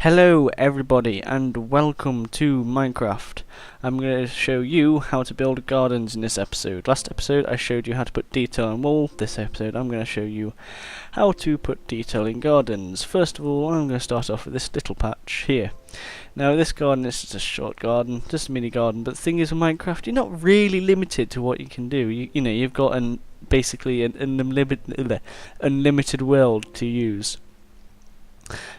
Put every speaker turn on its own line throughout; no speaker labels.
Hello everybody and welcome to Minecraft. I'm going to show you how to build gardens in this episode. Last episode I showed you how to put detail on wall. This episode I'm going to show you how to put detail in gardens. First of all, I'm going to start off with this little patch here. Now this garden is just a short garden, just a mini garden, but the thing is with Minecraft you're not really limited to what you can do. You know, you've got basically an unlimited world to use.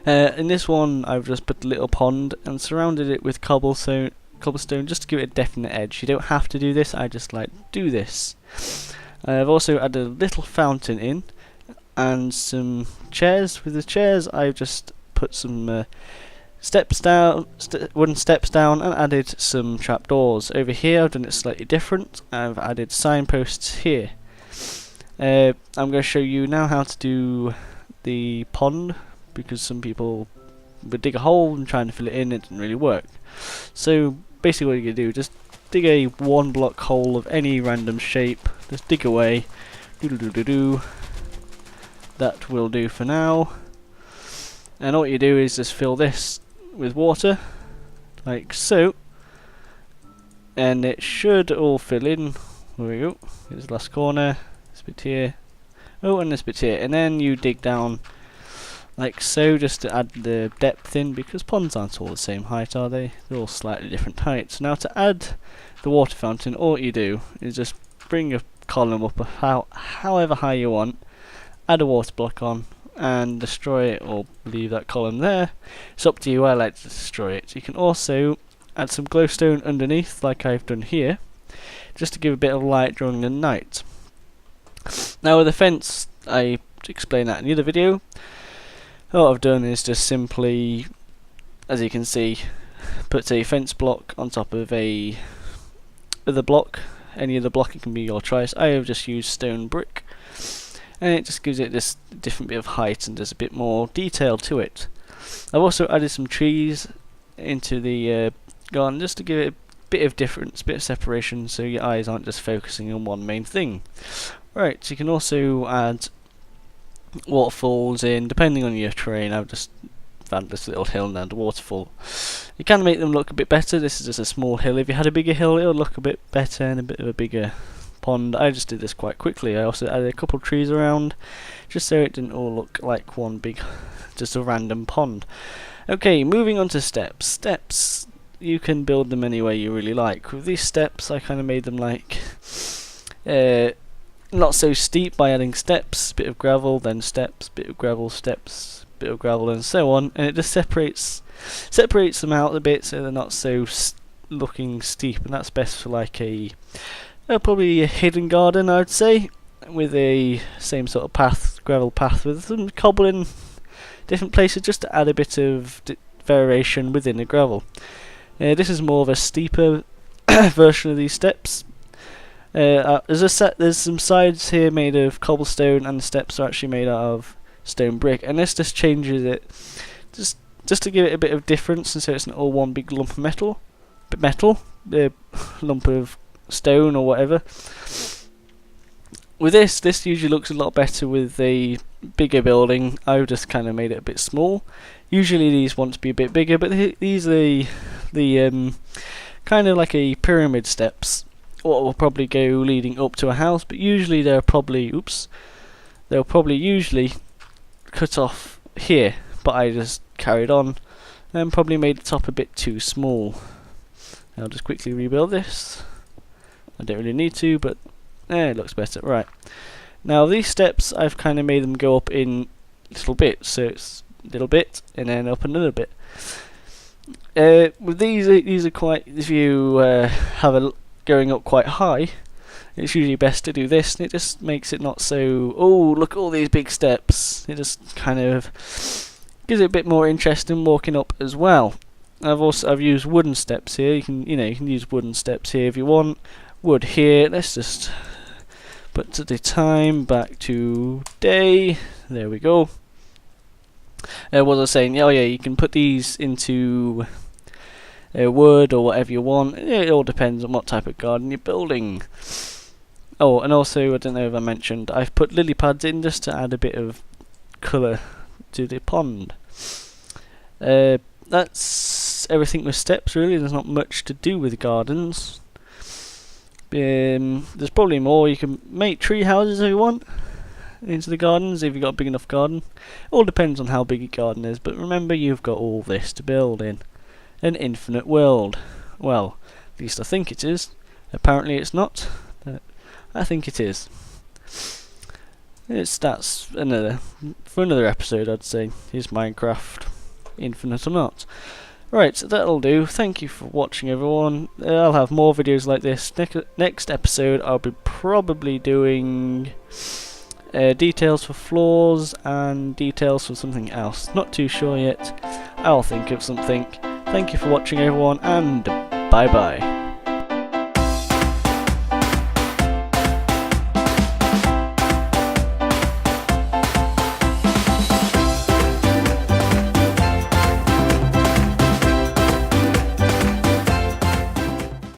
In this one I've just put a little pond and surrounded it with cobblestone just to give it a definite edge. You don't have to do this, I just like to do this. I've also added a little fountain in and some chairs. With the chairs I've just put some wooden steps down and added some trapdoors. Over here I've done it slightly different. I've added signposts here. I'm going to show you now how to do the pond, because some people would dig a hole and trying to fill it in, it didn't really work. So basically what you're going to do, just dig a 1 block hole of any random shape, just dig away, that will do for now. And all you do is just fill this with water, like so, and it should all fill in. There we go, here's the last corner, this bit here, oh, and this bit here, and then you dig down like so, just to add the depth in, because ponds aren't all the same height, are they? They're all slightly different heights. Now to add the water fountain, all you do is just bring your column up however high you want, add a water block on and destroy it, or leave that column there. It's up to you. I like to destroy it. You can also add some glowstone underneath like I've done here, just to give a bit of light during the night. Now with the fence, I explained that in the other video. What I've done is just simply, as you can see, put a fence block on top of a other block. Any other block, it can be your choice. I have just used stone brick, and it just gives it this different bit of height and there's a bit more detail to it. I've also added some trees into the garden just to give it a bit of difference, bit of separation, so your eyes aren't just focusing on one main thing. Right, so you can also add waterfalls in, depending on your terrain. I've just found this little hill and add a waterfall. You can make them look a bit better. This is just a small hill. If you had a bigger hill, it would look a bit better and a bit of a bigger pond. I just did this quite quickly. I also added a couple of trees around, just so it didn't all look like one big, just a random pond. Okay, moving on to steps. Steps, you can build them any way you really like. With these steps, I kind of made them like not so steep by adding steps, bit of gravel, then steps, bit of gravel, steps, bit of gravel, and so on, and it just separates them out a bit so they're not so looking steep, and that's best for like probably a hidden garden, I would say, with a same sort of path, gravel path, with some cobble in different places just to add a bit of variation within the gravel. This is more of a steeper version of these steps. There's some sides here made of cobblestone, and the steps are actually made out of stone brick, and this just changes it just to give it a bit of difference, and so it's not all one big lump of lump of stone or whatever. With this usually looks a lot better with a bigger building. I've just kind of made it a bit small. Usually these want to be a bit bigger, but these are the kind of like a pyramid steps, what will probably go leading up to a house, but usually they'll probably usually cut off here, but I just carried on and probably made the top a bit too small. I'll just quickly rebuild this. I don't really need to, but it looks better. Right, now these steps I've kind of made them go up in little bits, so it's a little bit and then up another bit. With these are quite, if you have a going up quite high, it's usually best to do this, and it just makes it not so, oh look at all these big steps. It just kind of gives it a bit more interest in walking up as well. I've used wooden steps here. You can use wooden steps here if you want. Wood here. Let's just put the time back to day. There we go. What was I saying? Oh yeah, you can put these into wood or whatever you want. It all depends on what type of garden you're building. Oh, and also, I don't know if I mentioned, I've put lily pads in just to add a bit of colour to the pond. that's everything with steps really. There's not much to do with gardens. There's probably more. You can make tree houses if you want into the gardens, if you've got a big enough garden. All depends on how big your garden is, but remember, you've got all this to build in. An infinite world. Well, at least I think it is. Apparently it's not, but I think it is. That's for another episode, I'd say. Is Minecraft infinite or not? Right, so that'll do. Thank you for watching, everyone. I'll have more videos like this. Next episode, I'll be probably doing details for floors and details for something else. Not too sure yet. I'll think of something. Thank you for watching, everyone, and bye bye.